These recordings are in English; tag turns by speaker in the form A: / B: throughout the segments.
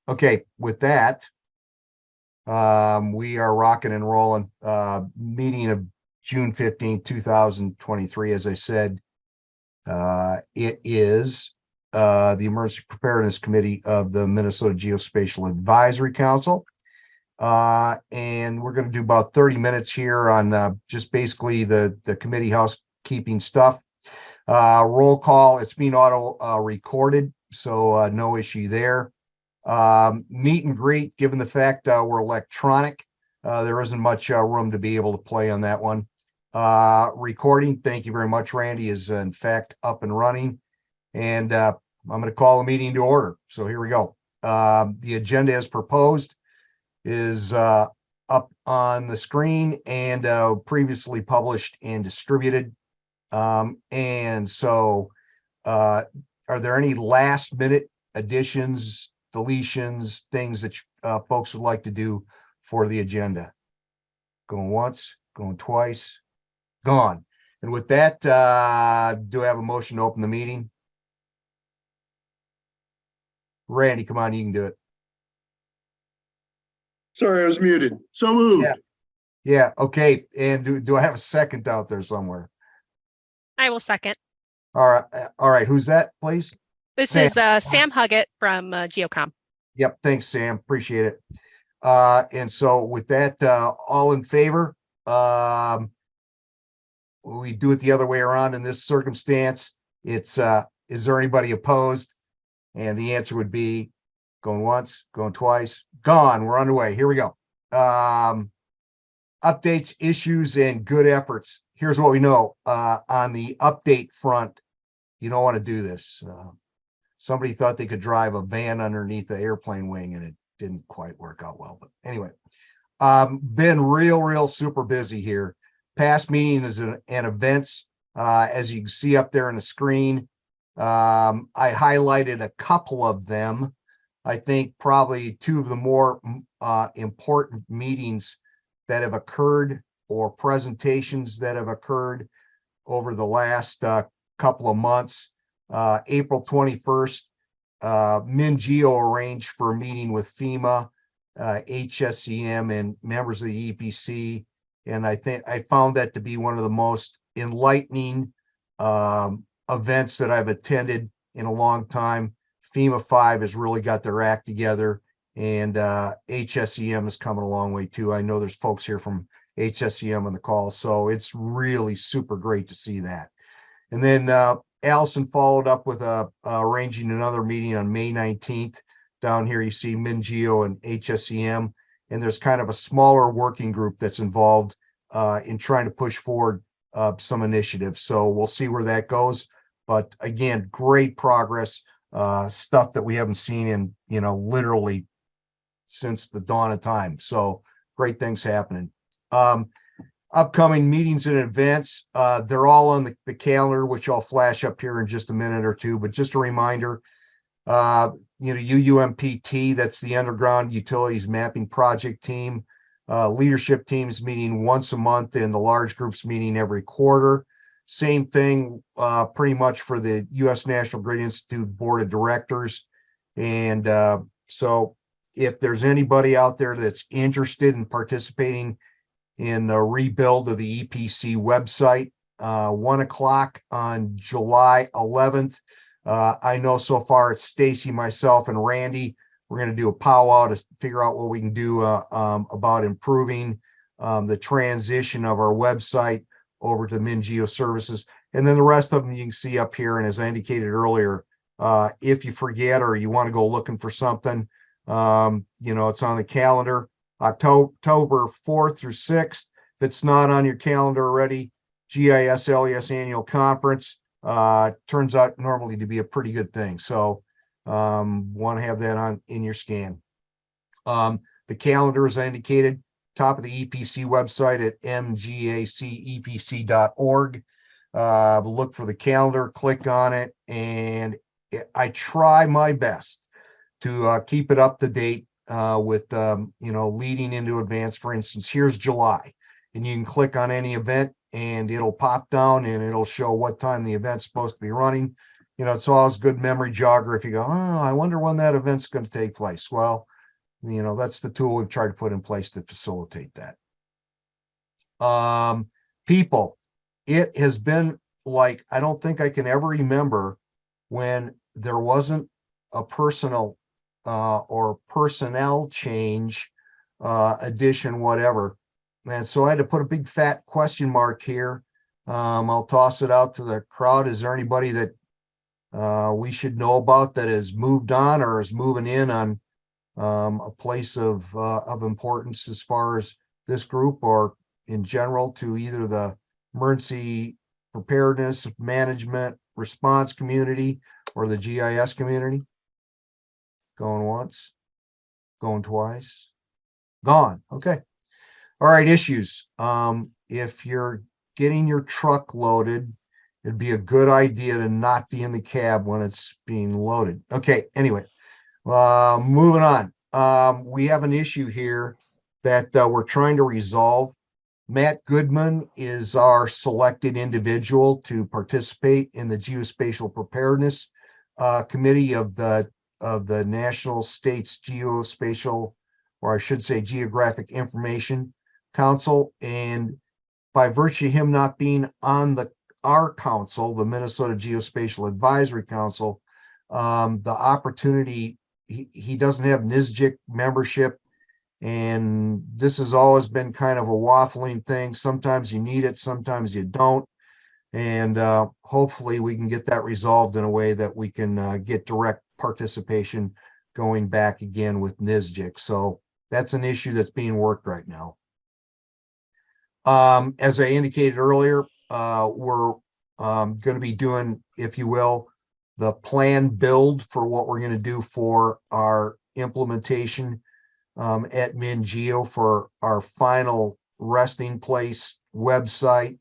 A: Okay, with that, we are rocking and rolling. Meeting of June 15th, 2023. As I said, it is the Emergency Preparedness Committee of the Minnesota Geospatial Advisory Council. And we're going to do about 30 minutes here on just basically the committee housekeeping stuff. Roll call, it's being auto recorded, so no issue there. Meet and greet, given the fact we're electronic, there isn't much room to be able to play on that one. Recording, thank you very much, Randy, is in fact up and running. And I'm going to call the meeting to order. So here we go. The agenda as proposed is up on the screen and previously published and distributed. And so are there any last minute additions, deletions, things that folks would like to do for the agenda? Going once, going twice, gone. And with that, do I have a motion to open the meeting? Randy, come on, you can do it.
B: Sorry, I was muted. So moved.
A: Yeah, okay. And do I have a second out there somewhere?
C: I will second.
A: All right. Who's that, please?
C: This
A: Sam.
C: is Sam Huggett from Geocom.
A: Yep, thanks, Sam. Appreciate it. And so with that, all in favor? We do it the other way around in this circumstance. It's is there anybody opposed? And the answer would be going once, going twice, gone. We're underway. Here we go. Updates, issues, and good efforts. Here's what we know. On the update front, you don't want to do this. Somebody thought they could drive a van underneath the airplane wing, and it didn't quite work out well. But anyway, been real super busy here. Past meetings and events, as you can see up there on the screen. I highlighted a couple of them. I think probably two of the more important meetings that have occurred or presentations that have occurred over the last couple of months. April 21st, MinGeo arranged for a meeting with FEMA, HSEM, and members of the EPC. And I found that to be one of the most enlightening events that I've attended in a long time. FEMA 5 has really got their act together, and HSEM is coming a long way too. I know there's folks here from HSEM on the call, so it's really super great to see that. And then Allison followed up with arranging another meeting on May 19th. Down here you see MinGeo and HSEM, and there's kind of a smaller working group that's involved in trying to push forward some initiatives. So we'll see where that goes. But again, great progress, stuff that we haven't seen in, literally since the dawn of time. So great things happening. Upcoming meetings and events, they're all on the calendar, which I'll flash up here in just a minute or two. But just a reminder, UUMPT, that's the Underground Utilities Mapping Project team. Leadership teams meeting once a month, and the large groups meeting every quarter. Same thing pretty much for the U.S. National Grid Institute Board of Directors. And so if there's anybody out there that's interested in participating in the rebuild of the EPC website, 1 o'clock on July 11th. I know so far it's Stacy, myself, and Randy. We're going to do a powwow to figure out what we can do about improving the transition of our website over to MinGeo services. And then the rest of them you can see up here. And as I indicated earlier, if you forget or you want to go looking for something, it's on the calendar. October 4th through 6th. If it's not on your calendar already, GIS LES annual conference turns out normally to be a pretty good thing. So want to have that in your scan. The calendar, as I indicated, top of the EPC website at mgacepc.org. Look for the calendar, click on it, and I try my best to keep it up to date with leading into advance. For instance, here's July, and you can click on any event and it'll pop down and it'll show what time the event's supposed to be running. you know, it's always good memory jogger if you go, oh, I wonder when that event's going to take place. Well, you know, that's the tool we've tried to put in place to facilitate that. People, it has been like, I don't think I can ever remember when there wasn't a personal or personnel change, addition, whatever. And so I had to put a big fat question mark here. I'll toss it out to the crowd. Is there anybody that we should know about that has moved on or is moving in on a place of importance as far as this group or in general to either the emergency preparedness management response community or the GIS community? Going once, going twice, gone. Okay. All right, issues. If you're getting your truck loaded, it'd be a good idea to not be in the cab when it's being loaded. Okay, anyway, moving on. We have an issue here that we're trying to resolve. Matt Goodman is our selected individual to participate in the Geospatial Preparedness Committee of the National States Geospatial, or I should say Geographic Information Council. And by virtue of him not being on our council, the Minnesota Geospatial Advisory Council, the opportunity, he doesn't have NISGIC membership. And this has always been kind of a waffling thing. Sometimes you need it, sometimes you don't. And hopefully we can get that resolved in a way that we can get direct participation going back again with NISGIC. So that's an issue that's being worked right now. As I indicated earlier, we're going to be doing, if you will, the plan build for what we're going to do for our implementation at MinGeo for our final resting place website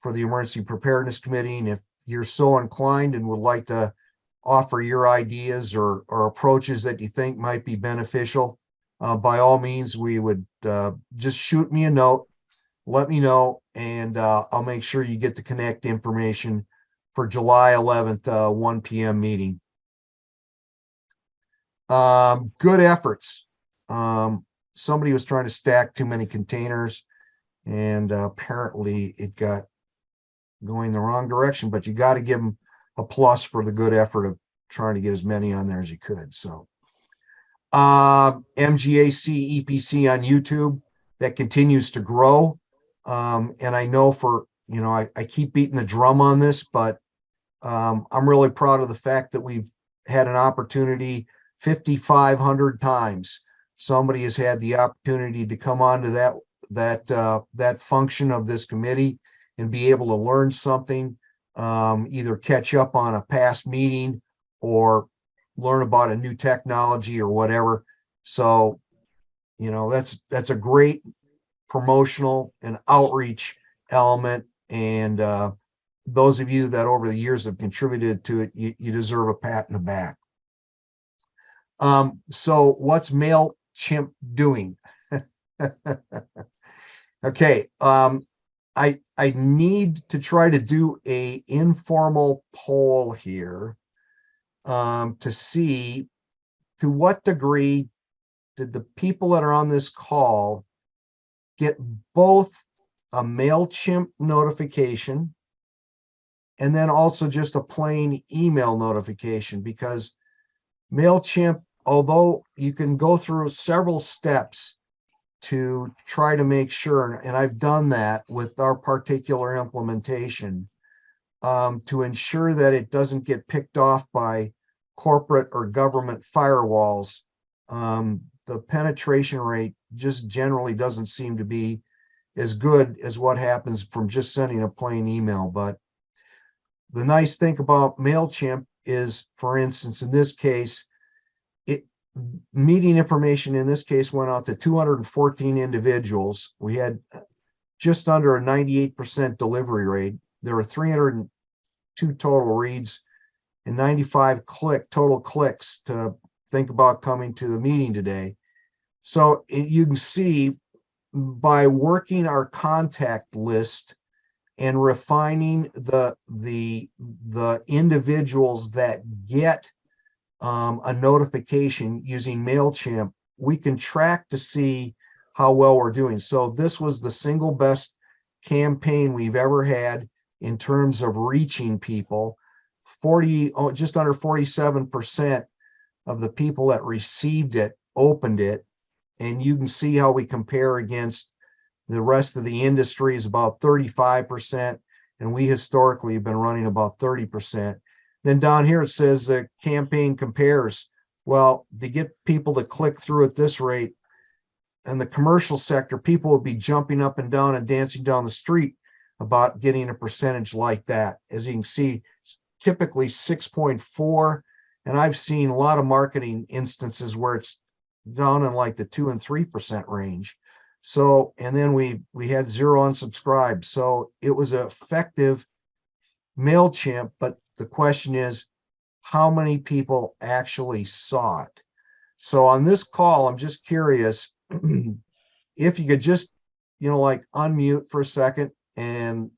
A: for the Emergency Preparedness Committee. And if you're so inclined and would like to offer your ideas or approaches that you think might be beneficial, by all means, we would just shoot me a note, let me know, and I'll make sure you get the connect information for July 11th, 1 p.m. meeting. Good efforts. Somebody was trying to stack too many containers and apparently it got going the wrong direction, but you got to give them a plus for the good effort of trying to get as many on there as you could. So MGAC EPC on YouTube, that continues to grow. And I know for, you know, I keep beating the drum on this, but I'm really proud of the fact that we've had an opportunity 5,500 times. Somebody has had the opportunity to come onto that function of this committee and be able to learn something, either catch up on a past meeting or learn about a new technology or whatever. So, you know, that's a great promotional and outreach element. And those of you that over the years have contributed to it, you deserve a pat in the back. So what's MailChimp doing? Okay, I need to try to do a informal poll here to see to what degree did the people that are on this call get both a MailChimp notification and then also just a plain email notification, because MailChimp, although you can go through several steps to try to make sure, and I've done that with our particular implementation, to ensure that it doesn't get picked off by corporate or government firewalls. The penetration rate just generally doesn't seem to be as good as what happens from just sending a plain email. But the nice thing about MailChimp is, for instance, in this case, meeting information in this case went out to 214 individuals. We had just under a 98% delivery rate. There were 302 total reads and 95 total clicks to think about coming to the meeting today. So you can see by working our contact list and refining the individuals that get a notification using MailChimp, we can track to see how well we're doing. So this was the single best campaign we've ever had in terms of reaching people. Just under 47% of the people that received it opened it, and you can see how we compare against the rest of the industry is about 35%, and we historically have been running about 30%. Then down here it says the campaign compares. Well, to get people to click through at this rate, in the commercial sector, people will be jumping up and down and dancing down the street about getting a percentage like that. As you can see, typically 6.4, and I've seen a lot of marketing instances where it's down in like the 2 and 3% range. So, and then we had 0 unsubscribed. So it was an effective MailChimp, but the question is, how many people actually saw it? So on this call, I'm just curious if you could just, like unmute for a second and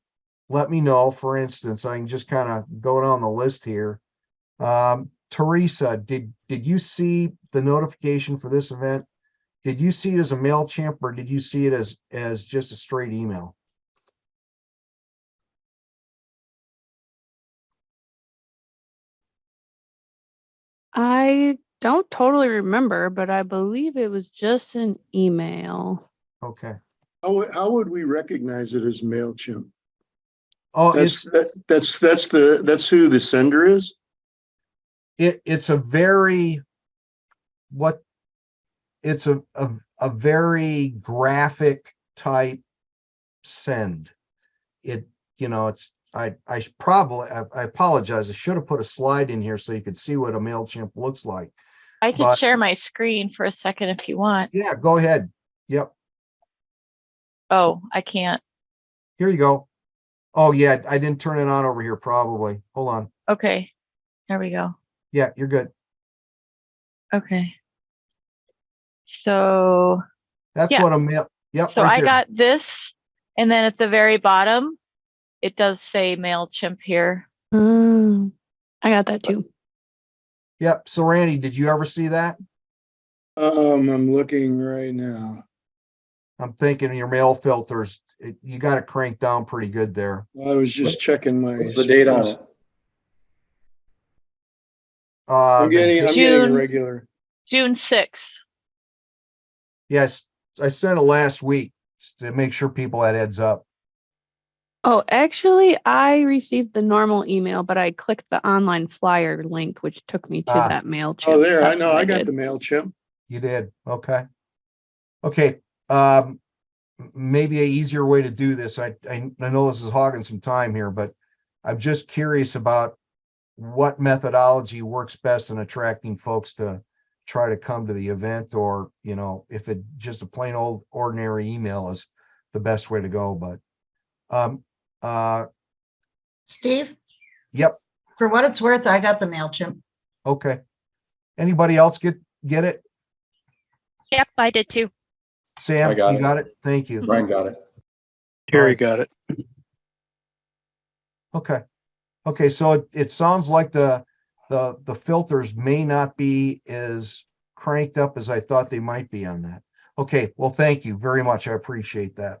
A: let me know. For instance, I can just kind of go down the list here. Teresa, did you see the notification for this event? Did you see it as a MailChimp, or did you see it as just a straight email?
D: I don't totally remember, but I believe it was just an email.
A: Okay.
B: How would we recognize it as MailChimp?
A: Oh,
B: That's who the sender is?
A: it's a very very graphic type send. I apologize. I should have put a slide in here so you could see what a MailChimp looks like.
E: I can
A: But-
E: share my screen for a second if you want.
A: Yeah, go ahead. Yep.
E: Oh, I can't.
A: Here you go. Oh yeah, I didn't turn it on over here probably. Hold on.
E: Okay, there we go.
A: Yeah, you're good.
E: Okay. So,
A: That's
E: Yeah.
A: what a mail. Yep.
E: so
A: right
E: I
A: there.
E: got this, and then at the very bottom, it does say MailChimp here.
D: I got that too.
A: Yep. So Randy, did you ever see that?
B: I'm looking right now.
A: I'm thinking your mail filters, you got it cranked down pretty good there.
B: I was just checking my.
F: What's the date on it?
B: I'm getting a
E: June.
B: regular.
E: June 6th.
A: Yes, I sent it last week just to make sure people had heads up.
D: Oh, actually, I received the normal email, but I clicked the online flyer link, which took me to
A: Ah.
D: that MailChimp.
B: Oh, there, I
D: That's
B: know,
D: what
B: I got
D: did.
B: the MailChimp.
A: You did. Okay. Okay. Maybe a easier way to do this. I know this is hogging some time here, but I'm just curious about what methodology works best in attracting folks to try to come to the event, or, if it just a plain old ordinary email is the best way to go. But,
G: Steve,
A: yep.
G: for what it's worth, I got the MailChimp.
A: Okay. Anybody else get it?
C: Yep, I did too.
A: Sam,
F: I got
A: you
F: it.
A: got it? Thank you.
F: Brian got it.
A: Terry
H: got it.
A: Okay. Okay, so it sounds like the filters may not be as cranked up as I thought they might be on that. Okay, well, thank you very much. I appreciate that.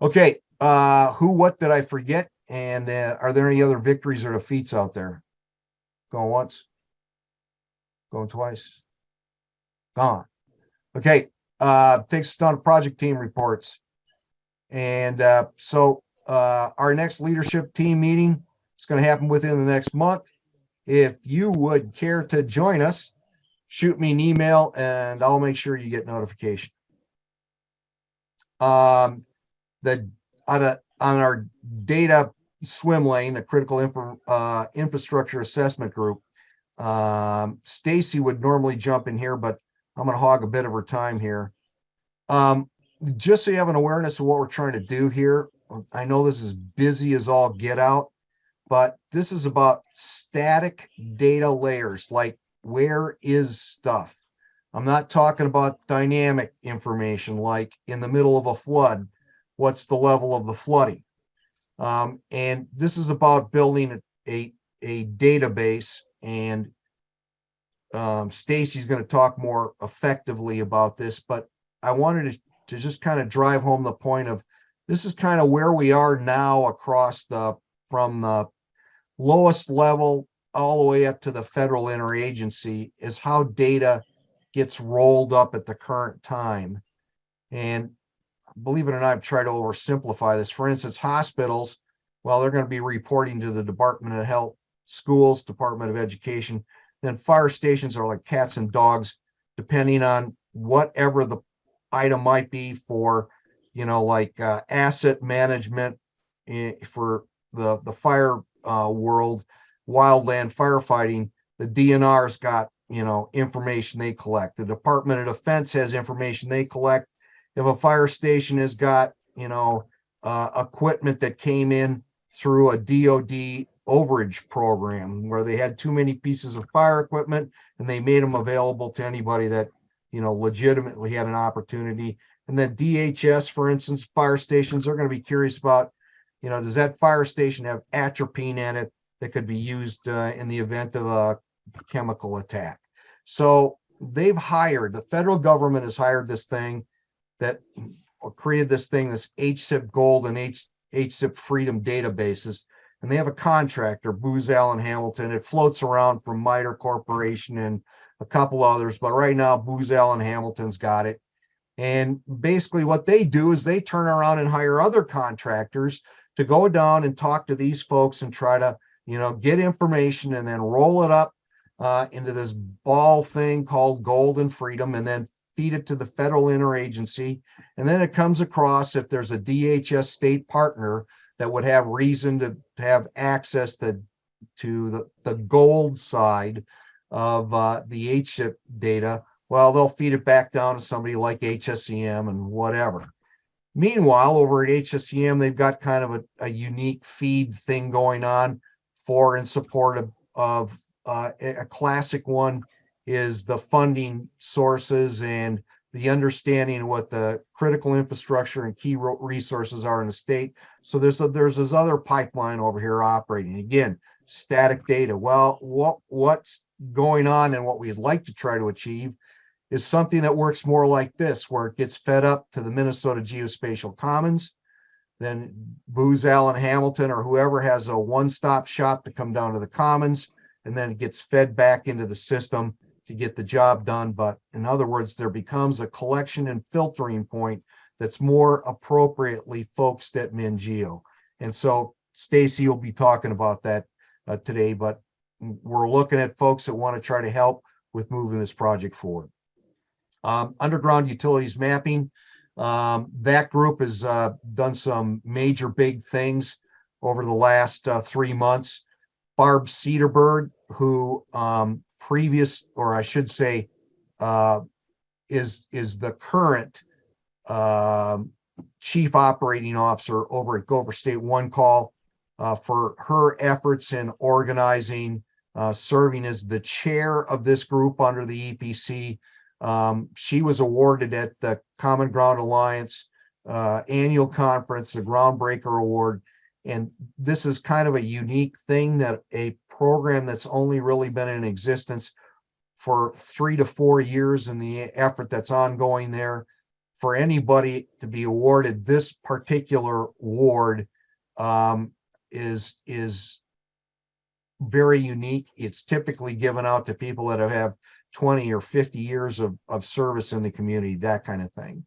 A: Okay, what did I forget? And are there any other victories or defeats out there? Going once? Going twice? Gone. Okay, takes us down to project team reports. And so our next leadership team meeting is going to happen within the next month. If you would care to join us, shoot me an email and I'll make sure you get notification. On our data swim lane, the critical infrastructure assessment group, Stacy would normally jump in here, but I'm going to hog a bit of her time here. Just so you have an awareness of what we're trying to do here. I know this is busy as all get out, but this is about static data layers, like where is stuff? I'm not talking about dynamic information like in the middle of a flood, what's the level of the flooding? And this is about building a database, and Stacy's going to talk more effectively about this, but I wanted to just kind of drive home the point of this is kind of where we are now across from the lowest level all the way up to the federal interagency, is how data gets rolled up at the current time. And believe it or not, I've tried to oversimplify this. For instance, hospitals, well, they're going to be reporting to the Department of Health, schools, Department of Education. Then fire stations are like cats and dogs, depending on whatever the item might be for, like asset management for the fire world, wildland firefighting. The DNR's got, information they collect. The Department of Defense has information they collect. If a fire station has got, equipment that came in through a DOD overage program where they had too many pieces of fire equipment and they made them available to anybody that, legitimately had an opportunity. And then DHS, for instance, fire stations, they're going to be curious about, does that fire station have atropine in it that could be used in the event of a chemical attack? So the federal government has hired this thing that created this HSIP Gold and HSIP Freedom databases. And they have a contractor, Booz Allen Hamilton. It floats around from MITRE Corporation and a couple others, but right now Booz Allen Hamilton's got it. And basically what they do is they turn around and hire other contractors to go down and talk to these folks and try to, get information and then roll it up into this ball thing called Gold and Freedom, and then feed it to the federal interagency. And then it comes across if there's a DHS state partner that would have reason to have access to the gold side of the HSIP data, well, they'll feed it back down to somebody like HSEM and whatever. Meanwhile, over at HSEM, they've got kind of a unique feed thing going on for in support of a classic one is the funding sources and the understanding of what the critical infrastructure and key resources are in the state. So there's this other pipeline over here operating. Again, static data. Well, what's going on and what we'd like to try to achieve is something that works more like this, where it gets fed up to the Minnesota Geospatial Commons. Then Booz Allen Hamilton or whoever has a one-stop shop to come down to the Commons, and then it gets fed back into the system to get the job done. But in other words, there becomes a collection and filtering point that's more appropriately focused at MinGeo. And so Stacy will be talking about that today, but we're looking at folks that want to try to help with moving this project forward. Underground utilities mapping. That group has done some major big things over the last 3 months. Barb Cedarberg, who previous, or I should say, is the current chief operating officer over at Gopher State One Call, for her efforts in organizing, serving as the chair of this group under the EPC. She was awarded at the Common Ground Alliance annual conference, the Groundbreaker Award. And this is kind of a unique thing, that a program that's only really been in existence for 3 to 4 years, and the effort that's ongoing there, for anybody to be awarded this particular award is very unique. It's typically given out to people that have 20 or 50 years of service in the community, that kind of thing.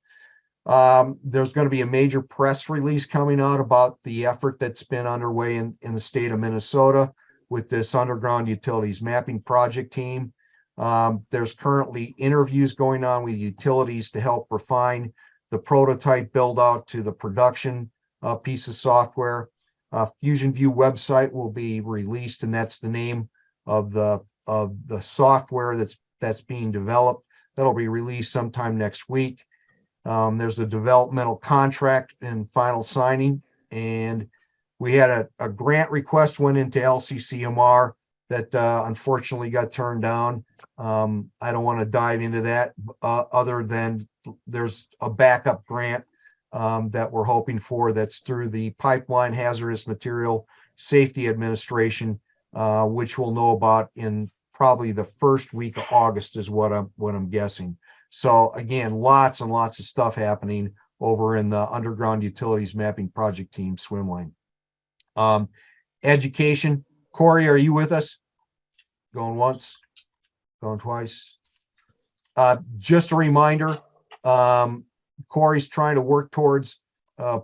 A: There's going to be a major press release coming out about the effort that's been underway in the state of Minnesota with this underground utilities mapping project team. There's currently interviews going on with utilities to help refine the prototype build out to the production piece of software. Fusion View website will be released, and that's the name of the software that's being developed. That'll be released sometime next week. There's a developmental contract and final signing, and we had a grant request went into LCCMR that unfortunately got turned down. I don't want to dive into that other than there's a backup grant that we're hoping for that's through the Pipeline Hazardous Material Safety Administration, which we'll know about in probably the first week of August is what I'm guessing. So again, lots and lots of stuff happening over in the Underground Utilities Mapping Project team swim lane. Education, Corey, are you with us? Going once, going twice. Just a reminder, Corey's trying to work towards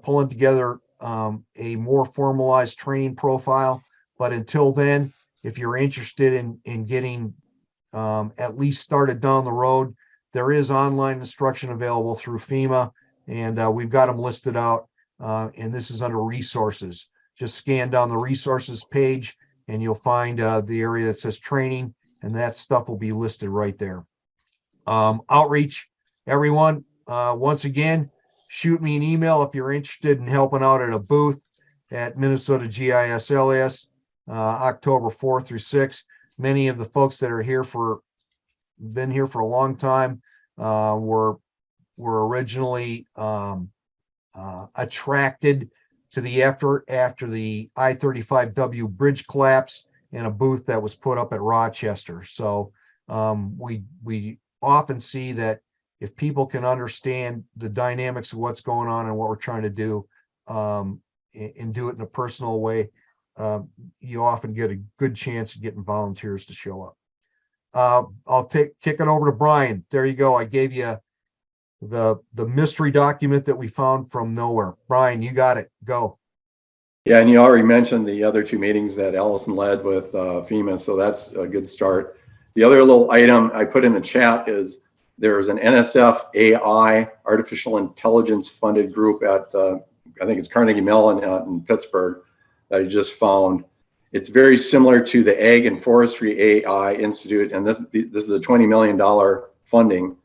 A: pulling together a more formalized training profile. But until then, if you're interested in getting at least started down the road, there is online instruction available through FEMA, and we've got them listed out. And this is under resources. Just scan down the resources page and you'll find the area that says training, and that stuff will be listed right there. Outreach, everyone, once again, shoot me an email if you're interested in helping out at a booth at Minnesota GISLS, October 4th through 6th. Many of the folks that are here been here for a long time, were originally attracted to the effort after the I-35W bridge collapse and a booth that was put up at Rochester. So we often see that if people can understand the dynamics of what's going on and what we're trying to do, and do it in a personal way, you often get a good chance of getting volunteers to show up. I'll kick it over to Brian. There you go. I gave you the mystery document that we found from nowhere. Brian, you got it. Go.
F: Yeah, and you already mentioned the other two meetings that Allison led with FEMA, so that's a good start. The other little item I put in the chat is there's an NSF AI artificial intelligence funded group at I think it's Carnegie Mellon out in Pittsburgh that I just found. It's very similar to the Ag and Forestry AI Institute, and this is a $20 million funding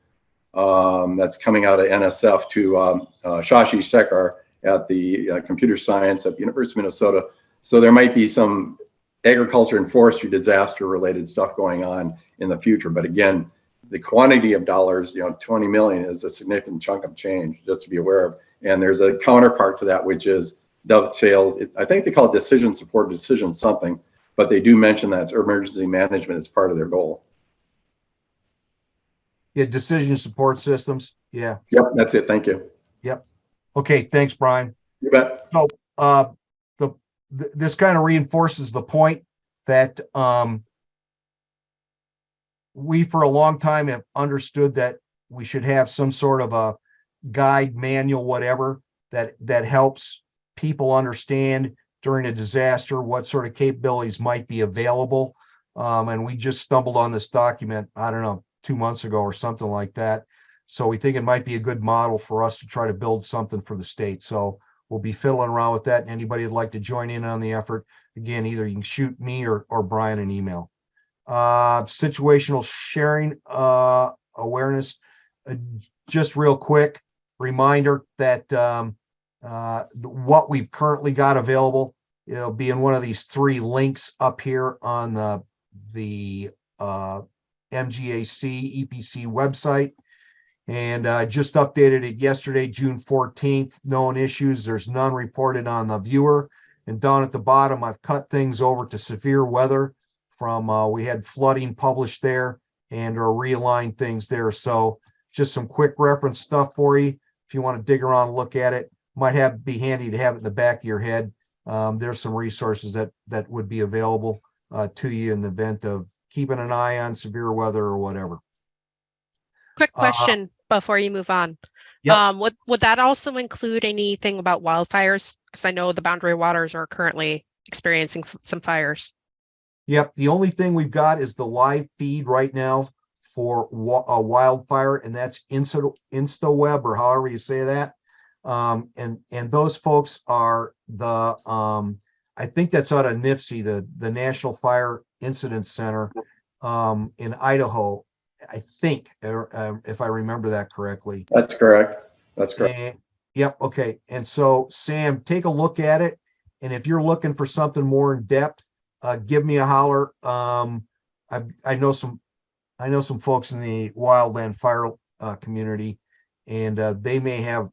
F: that's coming out of NSF to Shashi Sekar at the computer science at the University of Minnesota. So there might be some agriculture and forestry disaster related stuff going on in the future. But again, the quantity of dollars, 20 million is a significant chunk of change just to be aware of. And there's a counterpart to that, which is dovetails. I think they call it decision support, decision something, but they do mention that emergency management is part of their goal.
A: Yeah, decision support systems. Yeah.
F: Yep, that's it. Thank you.
A: Yep. Okay, thanks, Brian.
F: You bet.
A: So this kind of reinforces the point that we for a long time have understood that we should have some sort of a guide, manual, whatever, that helps people understand during a disaster what sort of capabilities might be available. And we just stumbled on this document, I don't know, 2 months ago or something like that. So we think it might be a good model for us to try to build something for the state. So we'll be fiddling around with that. And anybody would like to join in on the effort, again, either you can shoot me or Brian an email. Situational sharing awareness. Just real quick reminder that what we've currently got available, it'll be in one of these 3 links up here on the MGAC EPC website. And I just updated it yesterday, June 14th. Known issues, there's none reported on the viewer. And down at the bottom, I've cut things over to severe weather from, we had flooding published there and are realigned things there. So just some quick reference stuff for you. If you want to dig around and look at it, might be handy to have it in the back of your head. There's some resources that would be available to you in the event of keeping an eye on severe weather or whatever.
C: Quick question before you move on.
A: Yep.
C: Would that also include anything about wildfires? Because I know the Boundary Waters are currently experiencing some fires.
A: Yep. The only thing we've got is the live feed right now for a wildfire, and that's InstaWeb or however you say that. And those folks are the I think that's out of NIFC, the National Fire Incident Center in Idaho. I think, if I remember that correctly.
F: That's correct. That's correct.
A: And, yep. Okay. And so, Sam, take a look at it. And if you're looking for something more in depth, give me a holler. I know some folks in the wildland fire community, and they may have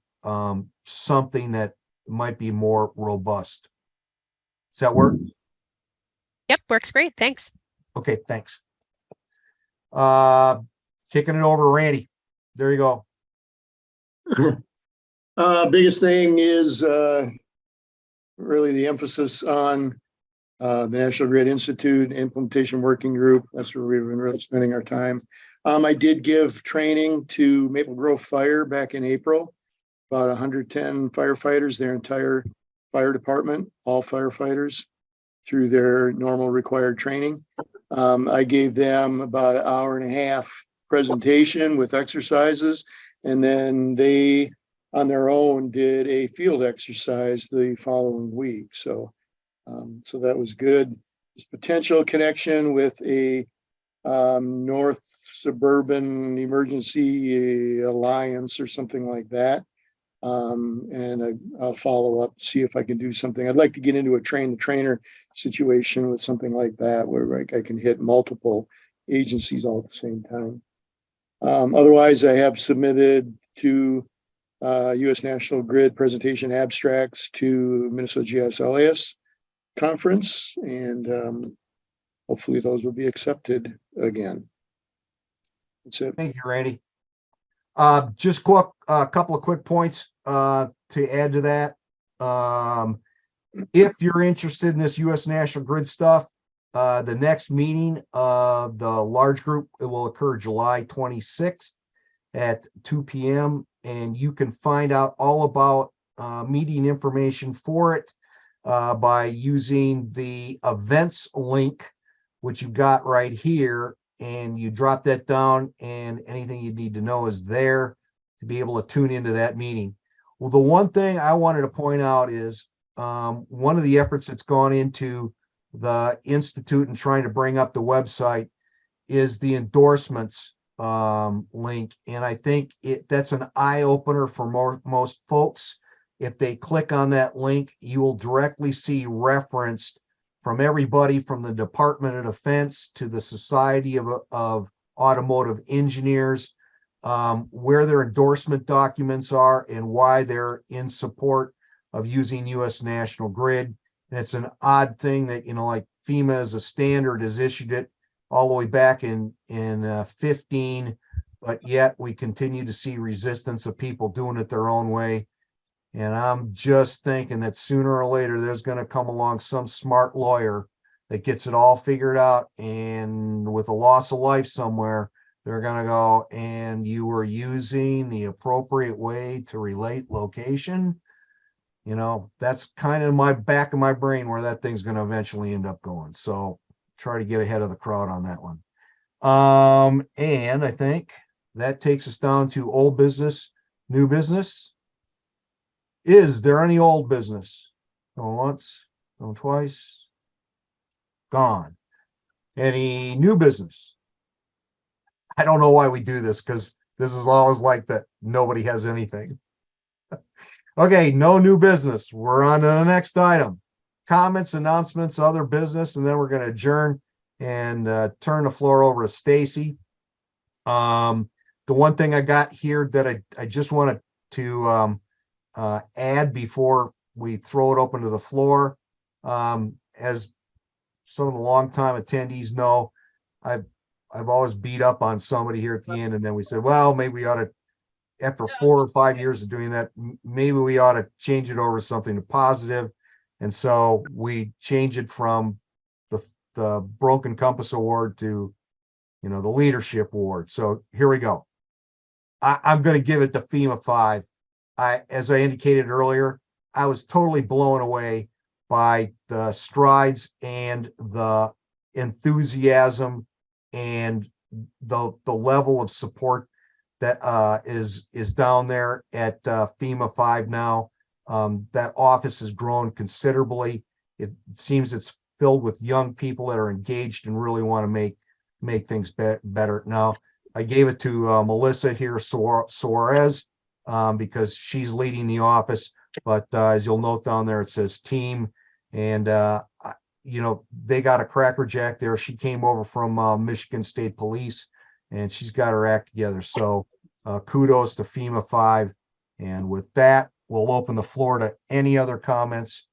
A: something that might be more robust. Does that work?
C: Yep, works great. Thanks.
A: Okay, thanks. Kicking it over to Randy. There you go.
B: Biggest thing is really the emphasis on the National Grid Institute Implementation Working Group. That's where we've been really spending our time. I did give training to Maple Grove Fire back in April, about 110 firefighters, their entire fire department, all firefighters, through their normal required training. I gave them about an hour and a half presentation with exercises, and then they, on their own, did a field exercise the following week. So that was good. There's potential connection with a North Suburban Emergency Alliance or something like that. And I'll follow up, see if I can do something. I'd like to get into a train-the-trainer situation with something like that, where I can hit multiple agencies all at the same time. Otherwise, I have submitted to U.S. National Grid presentation abstracts to Minnesota Geospatial conference, and hopefully those will be accepted again. That's it.
A: Thank you, Randy. Just a couple of quick points to add to that. If you're interested in this U.S. National Grid stuff, the next meeting of the large group, it will occur July 26th at 2 p.m. And you can find out all about meeting information for it by using the events link, which you've got right here. And you drop that down, and anything you need to know is there to be able to tune into that meeting. Well, the one thing I wanted to point out is one of the efforts that's gone into the Institute and trying to bring up the website is the endorsements link. And I think that's an eye opener for most folks. If they click on that link, you will directly see referenced from everybody from the Department of Defense to the Society of Automotive Engineers, where their endorsement documents are and why they're in support of using U.S. National Grid. And it's an odd thing that, like FEMA as a standard has issued it all the way back in 15, but yet we continue to see resistance of people doing it their own way. And I'm just thinking that sooner or later, there's going to come along some smart lawyer that gets it all figured out. And with a loss of life somewhere, they're going to go, and you were using the appropriate way to relate location. That's kind of my back of my brain where that thing's going to eventually end up going. So try to get ahead of the crowd on that one. And I think that takes us down to old business, new business. Is there any old business? Going once, going twice, gone. Any new business? I don't know why we do this, because this is always like that. Nobody has anything. Okay, no new business. We're on to the next item. Comments, announcements, other business, and then we're going to adjourn and turn the floor over to Stacy. The one thing I got here that I just wanted to add before we throw it open to the floor. As some of the longtime attendees know, I've always beat up on somebody here at the end, and then we said, well, maybe we ought to, after 4 or 5 years of doing that, maybe we ought to change it over to something positive. And so we change it from the Broken Compass Award to, the Leadership Award. So here we go. I'm going to give it to FEMA 5. As I indicated earlier, I was totally blown away by the strides and the enthusiasm and the level of support that is down there at FEMA 5 now. That office has grown considerably. It seems it's filled with young people that are engaged and really want to make things better. Now, I gave it to Melissa here, Suarez, because she's leading the office. But as you'll note down there, it says team. And you know, they got a Cracker Jack there. She came over from Michigan State Police, and she's got her act together. So kudos to FEMA 5. And with that, we'll open the floor to any other comments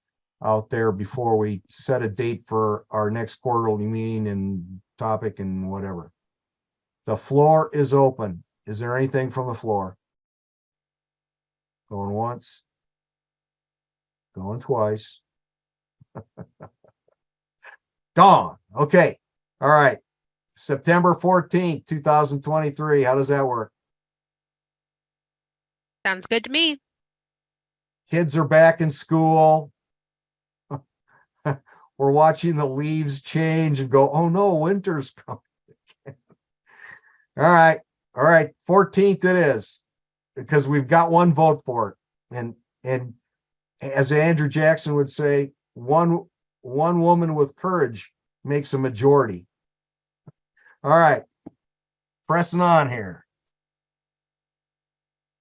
A: out there before we set a date for our next quarterly meeting and topic and whatever. The floor is open. Is there anything from the floor? Going once, going twice. Gone. Okay. All right. September 14th, 2023. How does that work?
C: Sounds good to me.
A: Kids are back in school. We're watching the leaves change and go, oh no, winter's coming. All right. All right. 14th it is, because we've got one vote for it. And as Andrew Jackson would say, one woman with courage makes a majority. All right. Pressing on here.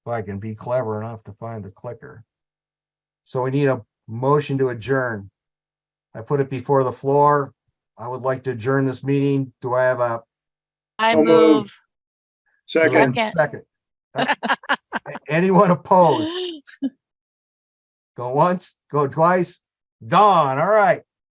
A: If I can be clever enough to find the clicker. So we need a motion to adjourn. I put it before the floor. I would like to adjourn this meeting. Do I have a
E: I
B: So
E: move.
B: moved. Second.
E: Second.
A: Anyone opposed? Go once, go twice, gone. All right.